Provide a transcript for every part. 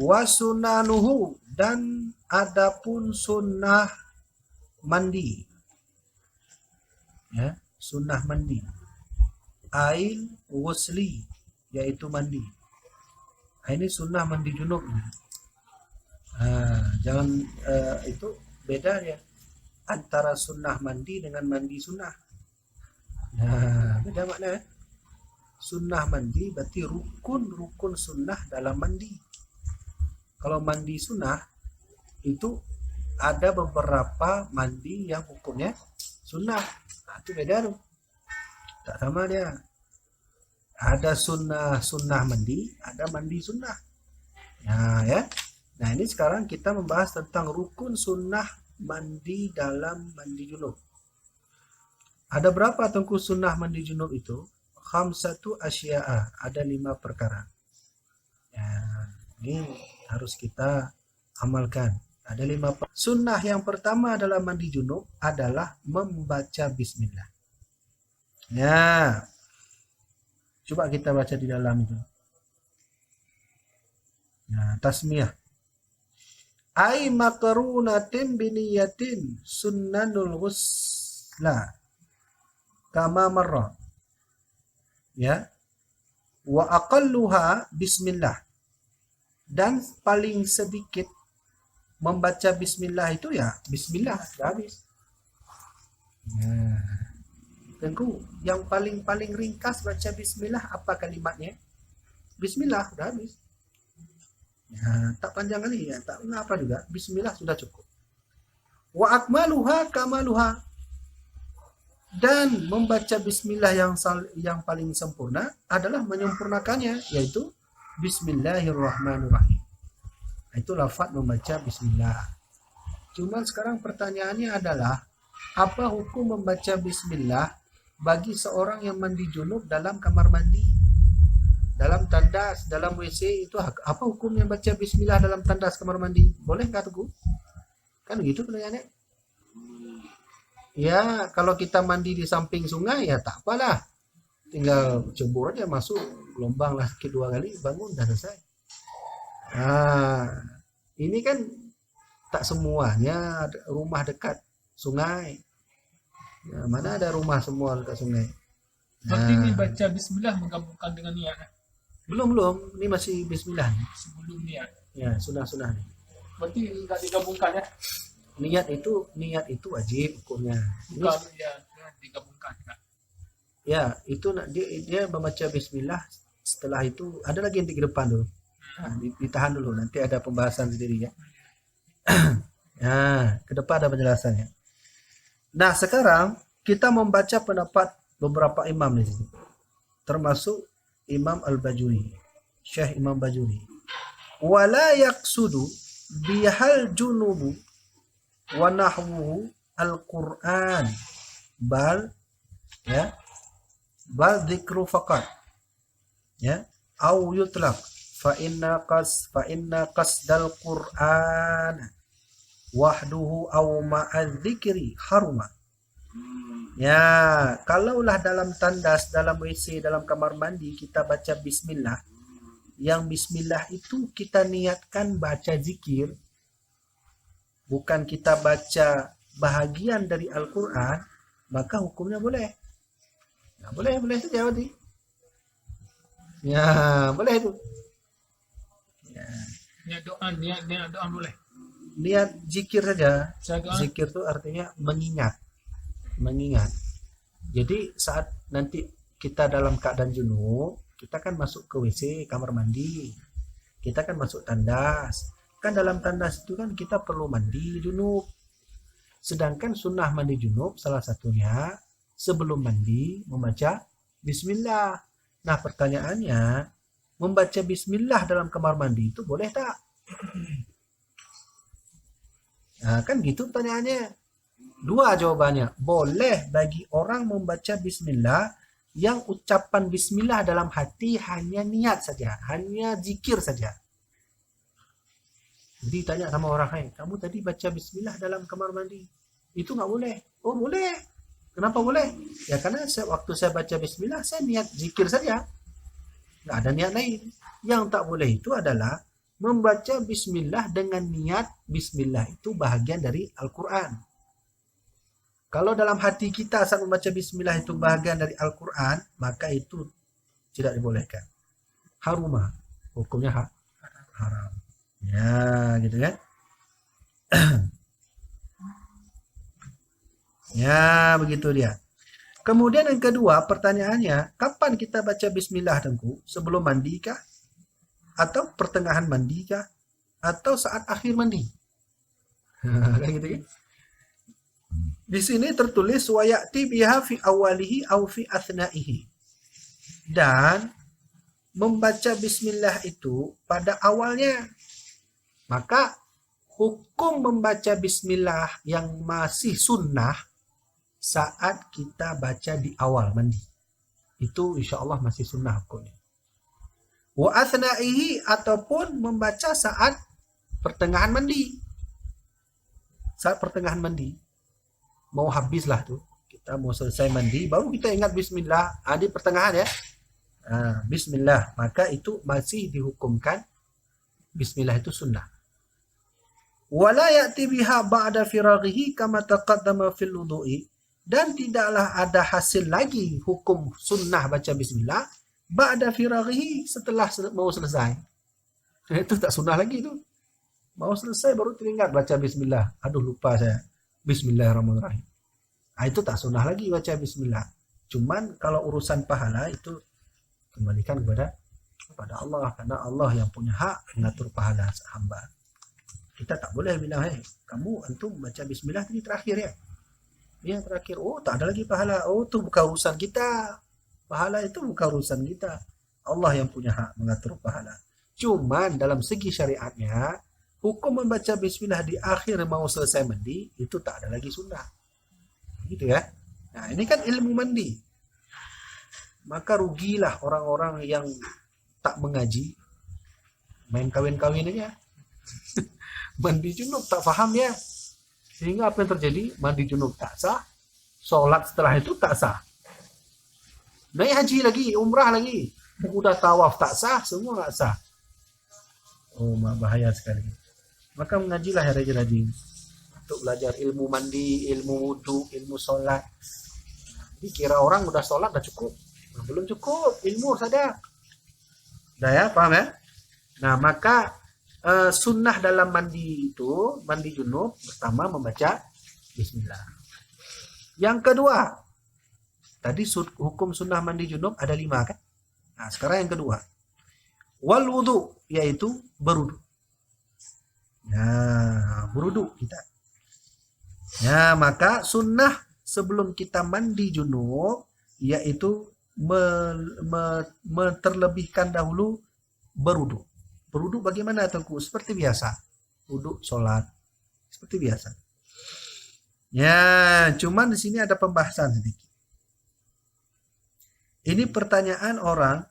Wa sunanuhu, dan adapun sunnah mandi. Ya, sunnah mandi. Ail ghusli, yaitu mandi. Nah, ini sunnah mandi junub. Jangan itu beda ya antara sunnah mandi dengan mandi sunnah. Beda makna. Sunnah mandi berarti rukun sunnah dalam mandi. Kalau mandi sunnah itu ada beberapa mandi yang hukumnya sunnah. Nah, itu beda tuh. Tak sama dia. Ada sunnah mandi, ada mandi sunnah. Ya. Nah, ini sekarang kita membahas tentang rukun sunnah mandi dalam mandi junub. Ada berapa tengku sunnah mandi junub itu? Khamsatu asya'a, ada 5 perkara. Ya, ini harus kita amalkan. Ada 5 sunnah. Yang pertama adalah mandi junub adalah membaca bismillah. Ya, coba kita baca di dalam itu. Nah, tasmiyah. Ai maqrunatin biniyatin sunnanul ghusla kama marra. Ya. Wa aqalluha bismillah. Dan paling sedikit membaca bismillah itu ya bismillah, sudah habis. Nah, tengku yang paling ringkas baca bismillah apa kalimatnya? Bismillah, sudah habis. Ya, tak panjang kali ya, tak apa juga. Bismillah sudah cukup. Wa akmaluha kamaluha. Dan membaca bismillah yang paling sempurna adalah menyempurnakannya, yaitu bismillahirrahmanirrahim. Itu lafaz membaca bismillah. Cuman sekarang pertanyaannya adalah, apa hukum membaca bismillah bagi seorang yang mandi junub dalam kamar mandi, dalam tandas, dalam WC? Itu apa hukumnya baca bismillah dalam tandas kamar mandi? Boleh nggak tuh? Kan begitu pertanyaannya. Ya, kalau kita mandi di samping sungai ya tak apalah. Tinggal cebur aja, masuk gelombang lah kedua kali, bangun, dah selesai. Nah, ini kan tak semuanya rumah dekat sungai. Ya, mana ada rumah semua dekat sungai. Berarti ini baca bismillah menggabungkan dengan niat. Belum. Ini masih bismillah. Sebelum niat. Ya, sunah-sunah nih. Berarti enggak digabungkan ya? Niat itu wajib hukumnya. Bukan ya, digabungkan. Ya, itu dia membaca bismillah. Setelah itu ada lagi yang di depan dulu. Nah, ditahan dulu, nanti ada pembahasan sendiri ya. Nah, ke depan ada penjelasannya. Nah, sekarang kita membaca pendapat beberapa imam di sini. Termasuk Imam Al-Bajuri, Syekh Imam Bajuri. Wala yaqsudu bihal junubu wa nahwuhu al-Qur'an bal dzikru faqat ya au yutlaq fa inna qasdal Qur'an wahduhu aw ma'adzikri haruma. Ya, kalaulah dalam tandas, dalam WC, dalam kamar mandi kita baca bismillah, yang bismillah itu kita niatkan baca zikir, bukan kita baca bahagian dari Al-Quran, maka hukumnya boleh. Nah, boleh saja berarti. Ya, boleh itu. Ya. Niat doa boleh. Niat zikir saja. Doa. Zikir itu artinya mengingat. Jadi saat nanti kita dalam keadaan junub, kita kan masuk ke WC, kamar mandi. Kita kan masuk tandas. Kan dalam tandas itu kan kita perlu mandi junub. Sedangkan sunnah mandi junub salah satunya sebelum mandi membaca bismillah. Nah, pertanyaannya, membaca bismillah dalam kamar mandi itu boleh tak? Nah, kan gitu pertanyaannya. Dua jawabannya. Boleh bagi orang membaca bismillah yang ucapan bismillah dalam hati hanya niat saja, hanya zikir saja. Jadi tanya sama orang, "Hai, kamu tadi baca bismillah dalam kamar mandi. Itu nggak boleh." "Oh, boleh." "Kenapa boleh?" "Ya karena waktu saya baca bismillah saya niat zikir saja. Nggak ada niat lain." Yang tak boleh itu adalah Membaca bismillah dengan niat bismillah itu bahagian dari Al-Quran. Kalau dalam hati kita saat membaca bismillah itu bahagian dari Al-Quran, maka itu tidak dibolehkan. Harumah, hukumnya haram. Ya, gitu kan? Ya, begitu dia. Kemudian yang kedua, pertanyaannya, kapan kita baca bismillah Tengku? Sebelum mandi kah? Atau pertengahan mandi kah? Atau saat akhir mandi? Kan gitu kan? Di sini tertulis wa ya'ti biha fi awalihi aw fi athnaihi. Dan membaca bismillah itu pada awalnya. Maka hukum membaca bismillah yang masih sunnah saat kita baca di awal mandi. Itu insya Allah masih sunnah hukumnya. Wa athnaihi ataupun membaca saat pertengahan mandi. Saat pertengahan mandi. Mau habis lah tuh. Kita mau selesai mandi, baru kita ingat bismillah. Di pertengahan ya. Bismillah. Maka itu masih dihukumkan. Bismillah itu sunnah. Wala ya'ti biha ba'da firaghihi kama taqaddama fil wudu'i. Dan tidaklah ada hasil lagi hukum sunnah baca bismillah ba'da firaghihi setelah mau selesai. Itu tak sunnah lagi itu. Mau selesai baru teringat baca bismillah. Aduh lupa saya. Bismillahirrahmanirrahim. Itu tak sunnah lagi baca bismillah. Cuman kalau urusan pahala itu kembalikan kepada Allah. Karena Allah yang punya hak mengatur pahala hamba. Kita tak boleh bilang, kamu antum baca bismillah ini terakhir ya. Yang terakhir, tak ada lagi pahala. Itu bukan urusan kita. Pahala itu bukan urusan kita. Allah yang punya hak mengatur pahala. Cuman dalam segi syariatnya, hukum membaca bismillah di akhir mau selesai mandi, itu tak ada lagi sunnah. Gitu ya. Nah, ini kan ilmu mandi. Maka rugilah orang-orang yang tak mengaji. Main kawin-kawin aja. Mandi junub tak paham ya. Sehingga apa yang terjadi? Mandi junub tak sah. Sholat setelah itu tak sah. Naik haji lagi, umrah lagi. Udah tawaf tak sah, semua tak sah. Bahaya sekali. Maka mengajilah ya rajin-rajin. Untuk belajar ilmu mandi, ilmu wudhu, ilmu sholat. Dikira orang udah sholat udah cukup. Belum cukup, ilmu saja. Udah ya, paham ya? Nah, maka sunnah dalam mandi itu, mandi junub, pertama membaca bismillah. Yang kedua, tadi hukum sunnah mandi junub ada 5 kan? Nah, sekarang yang kedua. Wal wudu, yaitu berudu. Nah, berudu kita. Ya, maka sunnah sebelum kita mandi junub, yaitu terlebihkan dahulu berudu. Berwudu bagaimana Tengku? Seperti biasa. Wudu sholat. Seperti biasa. Ya, cuman di sini ada pembahasan sedikit. Ini pertanyaan orang,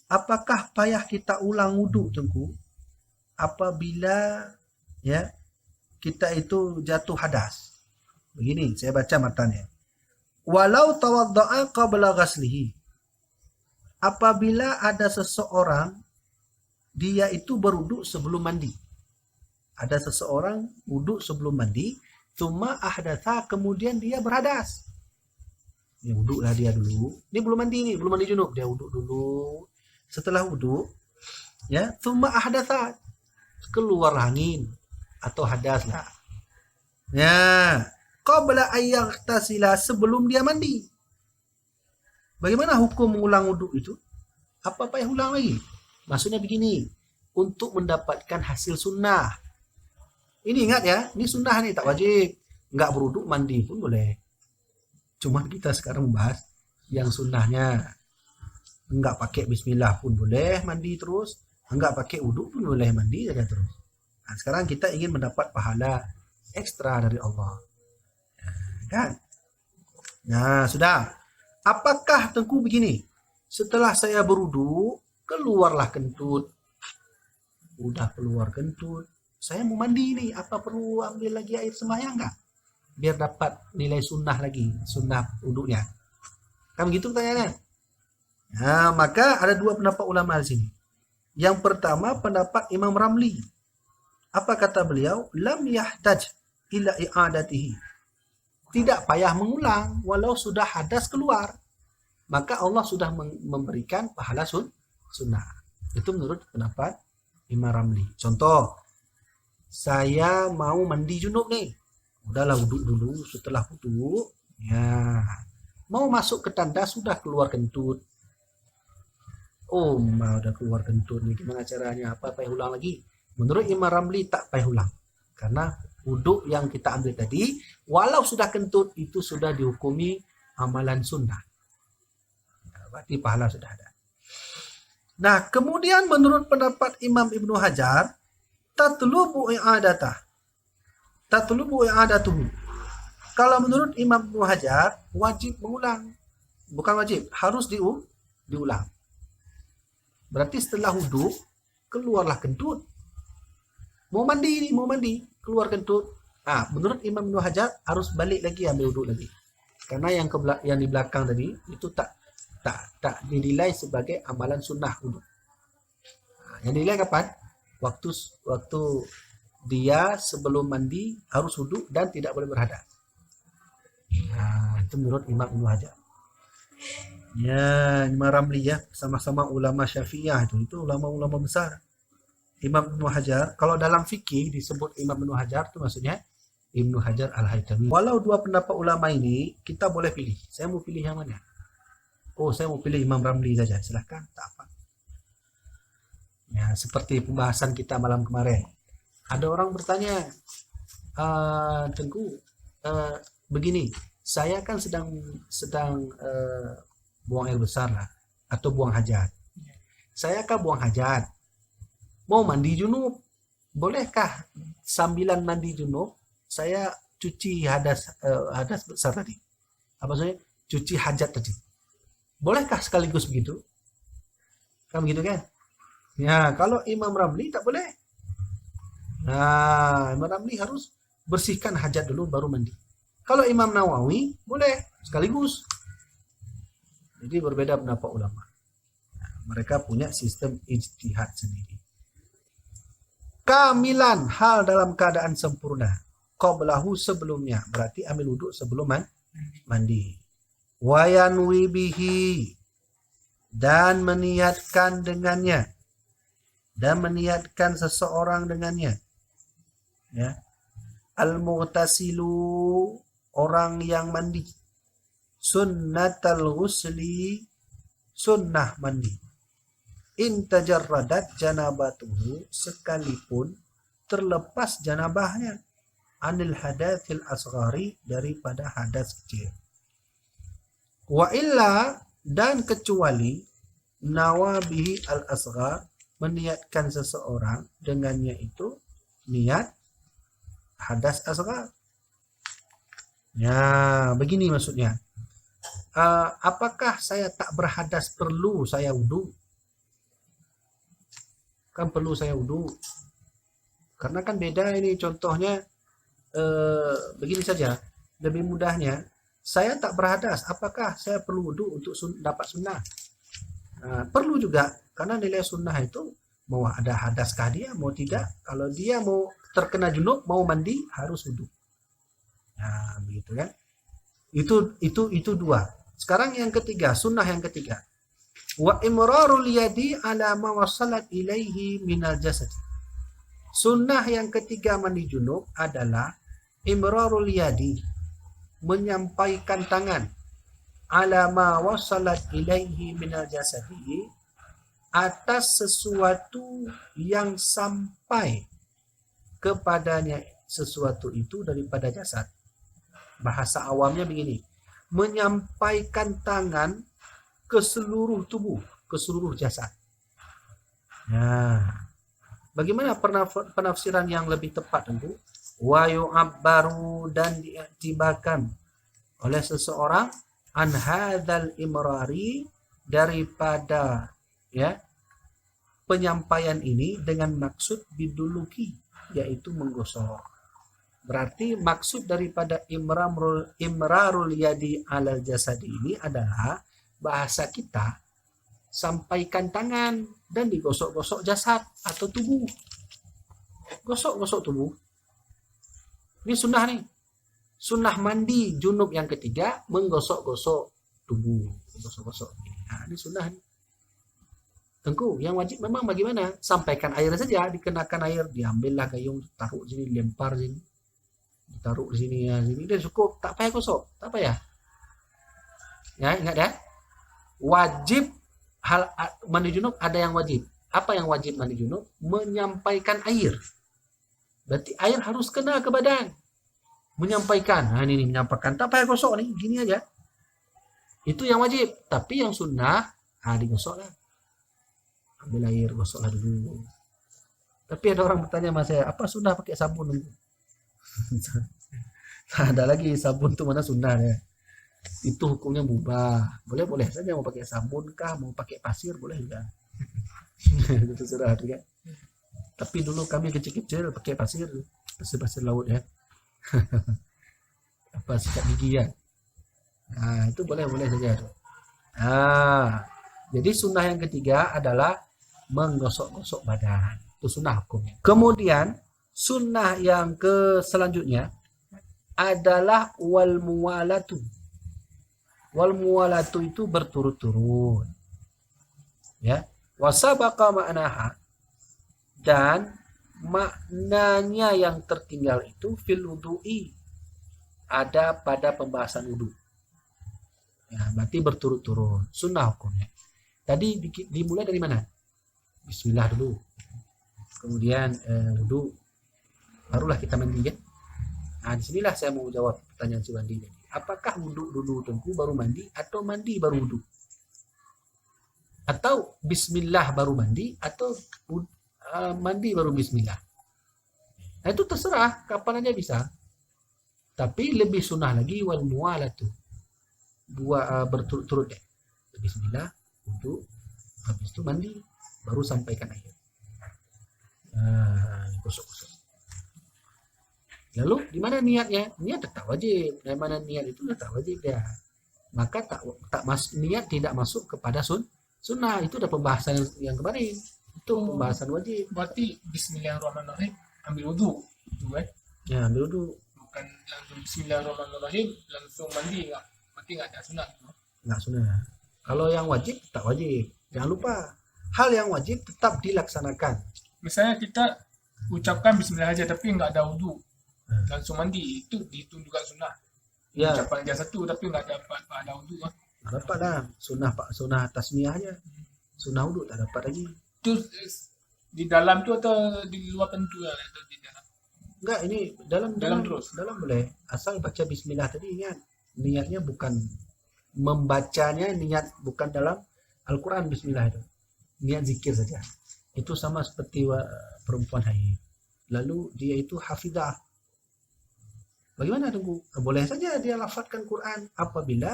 apakah payah kita ulang wudu Tengku? Apabila ya kita itu jatuh hadas. Begini, saya baca matanya. Walau tawadda'a qabla ghaslihi. Apabila ada seseorang dia itu berwudu sebelum mandi. Ada seseorang wudu sebelum mandi, cuma ahdatha kemudian dia berhadas. Ya wudu lah dia dulu. Dia belum mandi nih, belum mandi junub, dia wudu dulu. Setelah wudu, ya, cuma ahdatha keluar angin atau hadas lah. Ya, qabla ayyagtasila sebelum dia mandi. Bagaimana hukum mengulang wudu itu? Apa payah ulang lagi? Maksudnya begini, untuk mendapatkan hasil sunnah. Ini ingat ya, ini sunnah nih, tak wajib. Nggak berwudu, mandi pun boleh. Cuma kita sekarang bahas yang sunnahnya. Nggak pakai bismillah pun boleh mandi terus. Nggak pakai wudu pun boleh mandi saja terus. Nah, sekarang kita ingin mendapat pahala ekstra dari Allah. Kan? Nah, sudah. Apakah Tengku begini? Setelah saya berwudu, keluarlah kentut. Udah keluar kentut. Saya mau mandi nih. Apa perlu ambil lagi air sembahyang enggak? Biar dapat nilai sunnah lagi. Sunnah wudunya. Kan begitu pertanyaannya. Nah, maka ada 2 pendapat ulama di sini. Yang pertama pendapat Imam Ramli. Apa kata beliau? Lam yahtaj ila i'adatihi. Tidak payah mengulang walau sudah hadas keluar. Maka Allah sudah memberikan pahala sunnah. Itu menurut pendapat Imam Ramli. Contoh, saya mau mandi junub nih. Udahlah wudhu dulu, setelah wudhu, ya, mau masuk ke tanda sudah keluar kentut. Oh, udah keluar kentut nih. Gimana caranya? Apa payah ulang lagi? Menurut Imam Ramli tak payah ulang. Karena wudhu yang kita ambil tadi, walau sudah kentut, itu sudah dihukumi amalan sunnah. Berarti pahala sudah ada. Nah, kemudian menurut pendapat Imam Ibnu Hajar, tatlubu i'adatuhu. Kalau menurut Imam Ibnu Hajar, wajib mengulang. Bukan wajib, harus diulang. Berarti setelah wudhu, keluarlah kentut. Mau mandi, keluar kentut. Nah, menurut Imam Ibnu Hajar, harus balik lagi ambil wudhu lagi. Karena yang di belakang tadi, itu tak dinilai sebagai amalan sunnah wudhu. Nah, yang dinilai kapan? Waktu dia sebelum mandi harus wudhu dan tidak boleh berhadas. Nah, itu menurut Imam Ibnu Hajar. Ya, Imam Ramli ya, sama-sama ulama Syafi'iyah itu ulama-ulama besar. Imam Ibnu Hajar, kalau dalam fikih disebut Imam Ibnu Hajar itu maksudnya Ibnu Hajar Al-Haytami. Walau dua pendapat ulama ini, kita boleh pilih. Saya mau pilih yang mana? Oh, saya mau pilih Imam Ramli saja. Silahkan, tak apa. Ya, seperti pembahasan kita malam kemarin. Ada orang bertanya, Tengku, begini, saya kan sedang buang air besar lah, atau buang hajat. Saya kan buang hajat, mau mandi junub, bolehkah sambilan mandi junub saya cuci hadas besar tadi? Apa maksudnya? Cuci hajat tadi. Bolehkah sekaligus begitu? Kan begitu kan? Ya, kalau Imam Ramli tak boleh. Nah, Imam Ramli harus bersihkan hajat dulu baru mandi. Kalau Imam Nawawi boleh sekaligus. Jadi berbeda pendapat ulama. Mereka punya sistem ijtihad sendiri. Kamilan, hal dalam keadaan sempurna. Qablahu, sebelumnya. Berarti ambil wudhu sebelum mandi. Wayanwi bihi, dan meniatkan dengannya. Dan meniatkan seseorang dengannya. Ya. Al-muhtasilu, orang yang mandi. Sunnatal ghusli, sunnah mandi. In tajarradat janabatuhu, sekalipun terlepas janabahnya. Anil hadatsil asghari, daripada hadas kecil. Wa illa, dan kecuali nawabihi al-asghar, meniatkan seseorang dengannya itu niat hadas asghar. Ya, begini maksudnya. Apakah saya tak berhadas perlu saya wudhu? Kan perlu saya wudhu. Karena kan beda ini contohnya. Begini saja, lebih mudahnya, saya tak berhadas, apakah saya perlu wudhu untuk dapat sunnah? Perlu juga, karena nilai sunnah itu mau ada hadaskah dia, mau tidak. Kalau dia mau terkena junub, mau mandi, harus wudhu. Nah, begitu kan? Itu dua. Sekarang yang ketiga, sunnah yang ketiga. Wa imrarul yadi ala ma wasalat ilaihi minal jasad. Sunnah yang ketiga mandi junub adalah imrarul yadi, menyampaikan tangan, ala ma wasalat ilaihi minal jasadi, atas sesuatu yang sampai kepadanya sesuatu itu daripada jasad. Bahasa awamnya begini, menyampaikan tangan ke seluruh tubuh, ke seluruh jasad. Nah, bagaimana penafsiran yang lebih tepat tentu? Wa yu'abbaru, dan diiktibarkan oleh seseorang an hadzal imrari, daripada ya penyampaian ini dengan maksud biduluki, yaitu menggosok. Berarti maksud daripada imrarul yadi alal jasadi ini adalah bahasa kita, sampaikan tangan dan digosok-gosok jasad atau tubuh. Gosok-gosok tubuh. Ini sunnah nih. Sunnah mandi junub yang ketiga, menggosok-gosok tubuh. Gosok-gosok. Nah, ini sunnah nih. Tengku, yang wajib memang bagaimana? Sampaikan air saja, dikenakan air, diambillah gayung, taruh sini, lempar sini. Taruh di sini ya, sini. Udah cukup, tak payah gosok, tak payah. Ya, ingat ya. Wajib hal mandi junub ada yang wajib. Apa yang wajib mandi junub? Menyampaikan air. Berarti air harus kena ke badan. Menyampaikan. Nah, ini menyampaikan. Tak payah gosok nih, gini aja. Itu yang wajib. Tapi yang sunnah, digosok lah. Ambil air, gosoklah dulu. Tapi ada orang bertanya sama saya, apa sunnah pakai sabun dulu? Ada lagi sabun itu mana sunnah ya? Itu hukumnya mubah. Boleh saja mau pakai sabun kah, mau pakai pasir boleh juga. Itu terserah juga. Tapi dulu kami kecil-kecil pakai pasir laut ya. Apa sikat gigi ya? Nah, itu boleh saja. Nah, jadi sunnah yang ketiga adalah menggosok-gosok badan. Itu sunnah hukumnya. Kemudian sunnah yang selanjutnya adalah wal muwalatu. Wal muwalatu itu berturut-turut. Ya, wasabaqa ma'naha, dan maknanya yang tertinggal itu fil wudu'i, ada pada pembahasan wudu. Ya, berarti berturut-turut. Sunnah hukumnya. Tadi dimulai dari mana? Bismillah dulu. Kemudian wudu. Barulah kita mandi ya. Nah, disinilah saya mau jawab pertanyaan si Wandi. Apakah wudu dulu Tengku baru mandi, atau mandi baru wudu? Atau bismillah baru mandi, atau mandi baru bismillah? Nah, itu terserah, kapan aja bisa. Tapi lebih sunnah lagi wal muwalatu. Berturut-turut ya. Bismillah, wudu, habis itu mandi, baru sampaikan air. Gosok-gosok. Lalu di mana niatnya? Niat tetap wajib. Dari mana niat itu tetap wajib ya. Maka niat tidak masuk kepada sunnah. Itu udah pembahasan yang kemarin. Itu pembahasan wajib. Berarti Bismillahirrahmanirrahim ambil wudu, Ya, ambil wudu. Bukan langsung Bismillahirrahmanirrahim langsung mandi, enggak? Berarti enggak ada sunnah. Enggak sunnah. Kalau yang wajib tetap wajib. Jangan lupa, hal yang wajib tetap dilaksanakan. Misalnya kita ucapkan Bismillah aja tapi enggak ada wudu, langsung mandi, itu dihitung juga sunnah. Ya. Ucapan aja satu tapi enggak dapat ada wudu kan? Nggak dapat lah. Sunnah tasmiyah aja. Sunnah wudu tak dapat lagi. Itu di dalam tuh atau di luar pintu ya? Atau di dalam? Enggak, ini dalam terus. Dalam boleh. Asal baca bismillah tadi, ingat. Niatnya bukan membacanya, niat bukan dalam Al-Quran bismillah itu. Niat zikir saja. Itu sama seperti perempuan haid. Lalu dia itu hafidah. Bagaimana Tengku? Boleh saja dia lafadzkan Quran apabila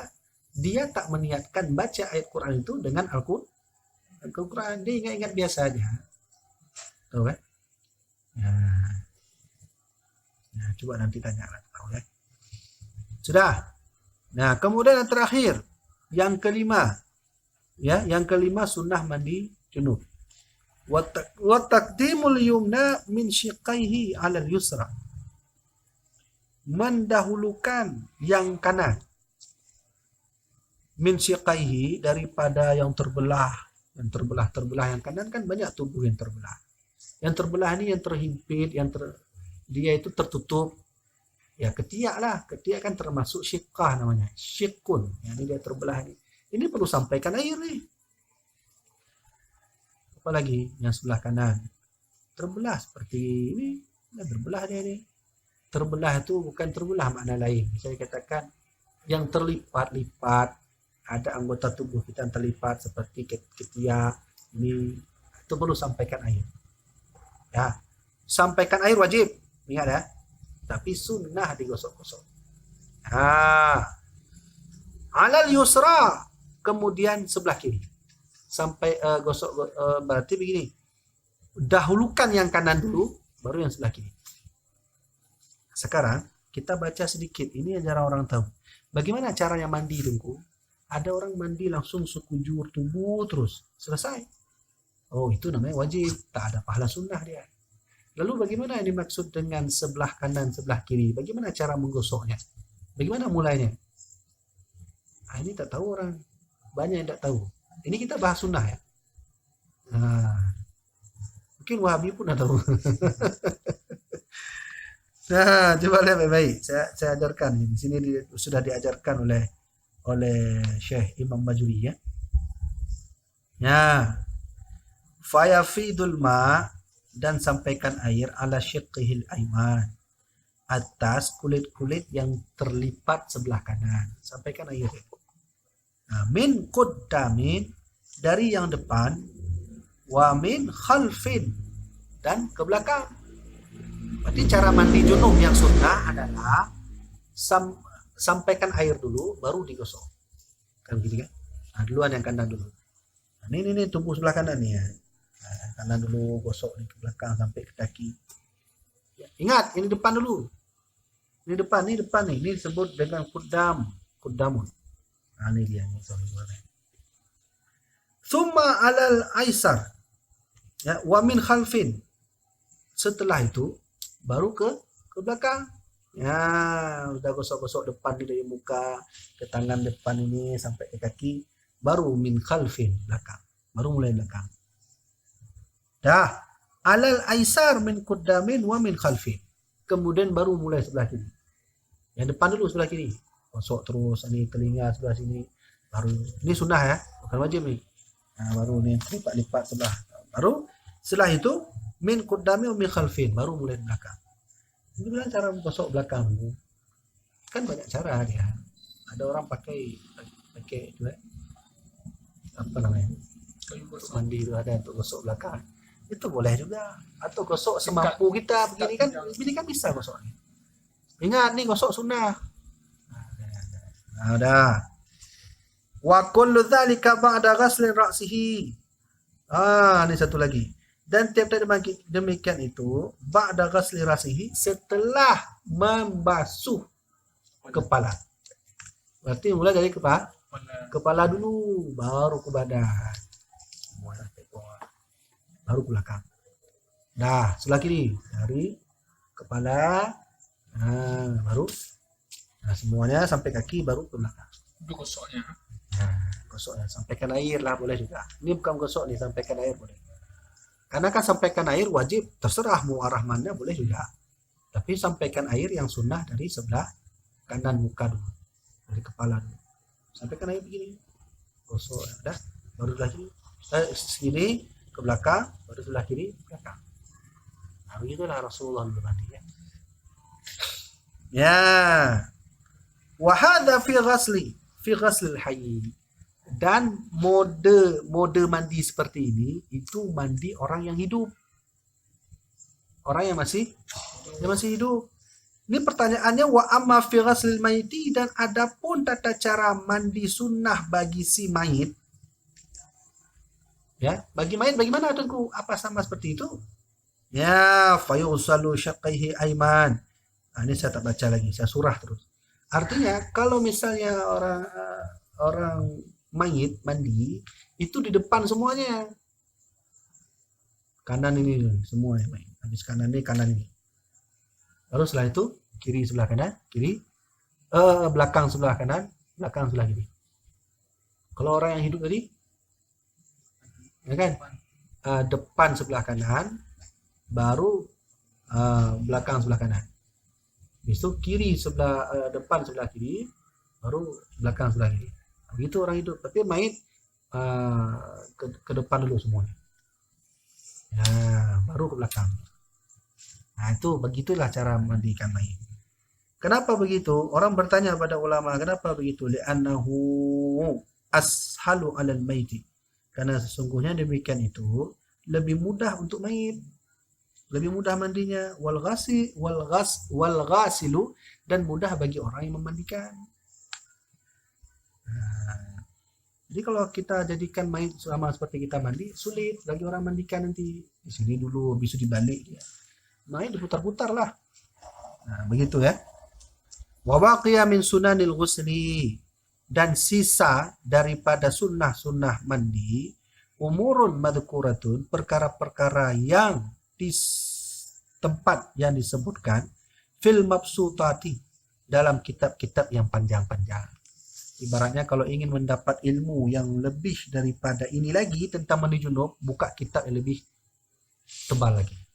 dia tak meniatkan baca ayat Quran itu dengan Al-Quran. Dia ingat-ingat biasa aja. Tahu kan? Nah, coba nanti tanya lah, tahu ya. Sudah. Nah, kemudian yang terakhir, yang kelima. Ya, yang kelima sunnah mandi junub. Wa taqdimul yumna min syiqaihi 'ala al-yusra. Mendahulukan yang kanan. Min syiqaihi, daripada yang terbelah. Yang terbelah yang kanan kan banyak tubuh yang terbelah. Yang terbelah ini yang terhimpit, dia itu tertutup. Ya, ketiak lah. Ketiak kan termasuk syiqqah namanya. Syiqqun. Ya, ini dia terbelah ini. Ini perlu sampaikan air nih. Apalagi yang sebelah kanan. Terbelah seperti ini. Ya, terbelah dia ini. Terbelah itu bukan terbelah makna lain. Saya katakan yang terlipat-lipat. Ada anggota tubuh kita yang terlipat seperti ketiak. Ini itu perlu sampaikan air. Ya, sampaikan air wajib. Ingat ya. Tapi sunnah digosok-gosok. Alal yusra, kemudian sebelah kiri. Sampai berarti begini. Dahulukan yang kanan dulu, baru yang sebelah kiri. Sekarang kita baca sedikit. Ini yang jarang orang tahu. Bagaimana caranya mandi Tengku? Ada orang mandi langsung sekujur tubuh terus selesai. Oh, itu namanya wajib, tak ada pahala sunnah dia. Lalu bagaimana yang dimaksud dengan sebelah kanan, sebelah kiri? Bagaimana cara menggosoknya? Bagaimana mulainya? Ah, ini tak tahu orang. Banyak yang tak tahu. Ini kita bahas sunnah ya. Nah, mungkin Wahabi pun tak tahu. Nah, coba lihat baik-baik. Saya ajarkan. Di sini sudah diajarkan oleh Syekh Imam Majuri ya. Nah, fayafidul ma, dan sampaikan air ala syiqqihil aiman, atas kulit-kulit yang terlipat sebelah kanan. Sampaikan air. Nah, min quddamin, dari yang depan, wa min khalfin, dan ke belakang. Berarti cara mandi junub yang sunnah adalah sampaikan air dulu baru digosok. Kan gini kan? Nah, duluan yang kanan dulu. Nah, ini tubuh sebelah kanan nih ya. Nah, kanan dulu, gosok nih ke belakang sampai ke kaki. Ya, ingat, ini depan dulu. Ini depan nih. Ini disebut dengan kudamun. Nah, ini dia nih, sorry. Summa alal aisar. Ya, wa min khalfin. Setelah itu baru ke belakang. Ya, udah gosok-gosok depan dari muka ke tangan depan ini sampai ke kaki, baru min khalfin, belakang. Baru mulai belakang. Dah, alal aisar min quddamin wa min khalfin. Kemudian baru mulai sebelah kiri. Yang depan dulu sebelah kiri. Gosok terus ini telinga sebelah sini. Baru ini sunnah ya, bukan wajib nih. Nah, baru nih lipat-lipat sebelah. Baru setelah itu min quddamin wa min khalfin, baru mulai belakang. Ini bilang cara menggosok belakang. Kan banyak cara dia. Ada orang pakai itu apa namanya? Mandi itu ada untuk gosok belakang. Itu boleh juga. Atau gosok semampu kita begini kan, ini kan bisa gosoknya. Ingat nih, gosok sunnah. Nah, udah. Wa kullu dzalika ba'da ghaslin ra'sihi. Ah, ini satu lagi. Dan tiap-tiap demikian itu ba'da ghasli ra'sihi, setelah membasuh kepala. Berarti mulai dari kepala dulu, baru ke badan. Baru ke belakang. Nah, sebelah kiri dari kepala, baru, nah semuanya sampai kaki, baru ke belakang. Itu gosoknya. Nah, gosoknya sampaikan air lah boleh juga. Ini bukan gosok nih, sampaikan air boleh. Karena kan sampaikan air wajib, terserah mau arah mana boleh juga. Tapi sampaikan air yang sunnah dari sebelah kanan muka dulu, dari kepala dulu. Sampaikan air begini, gosok, dah, baru sebelah kiri, segini ke belakang, baru sebelah kiri ke belakang. Nah, begitulah Rasulullah bermandi ya. Ya, wahada fi ghaslil hayy. Dan mode mandi seperti ini itu mandi orang yang hidup, orang yang masih hidup. Ini pertanyaannya, wa amma fi ghaslil maiti, dan adapun tata cara mandi sunnah bagi si mayit. Ya, bagi mayit bagaimana tuanku? Apa sama seperti itu? Ya, fayusalu syaqqaihi aiman. Nah, ini saya tak baca lagi, saya surah terus. Artinya kalau misalnya orang mayit mandi itu di depan semuanya, kanan ini semuanya mayit, habis kanan ini, lalu setelah itu kiri sebelah kanan, belakang sebelah kanan, belakang sebelah kiri. Kalau orang yang hidup tadi ya kan, depan sebelah kanan, baru belakang sebelah kanan, besok kiri sebelah depan sebelah kiri, baru belakang sebelah kiri. Begitu orang hidup, tapi mayit ke depan dulu semuanya. Ya, baru ke belakang. Nah, itu begitulah cara mandikan mayit. Kenapa begitu? Orang bertanya pada ulama, kenapa begitu? Li'annahu ashalu 'alal maiti. Karena sesungguhnya demikian itu lebih mudah untuk mayit. Lebih mudah mandinya, wal ghasilu, dan mudah bagi orang yang memandikan. Nah, jadi kalau kita jadikan mayit sama seperti kita mandi, sulit bagi orang mandikan nanti. Di sini dulu, bisa dibalik dia. Mayit diputar-putar lah. Nah, begitu ya. Wa baqiya min sunanil ghusli. dan sisa daripada sunnah-sunnah mandi, umurun madhkuratun, perkara-perkara yang di tempat yang disebutkan, fil mabsutati, dalam kitab-kitab yang panjang-panjang. Ibaratnya kalau ingin mendapat ilmu yang lebih daripada ini lagi tentang mandi junub, buka kitab yang lebih tebal lagi.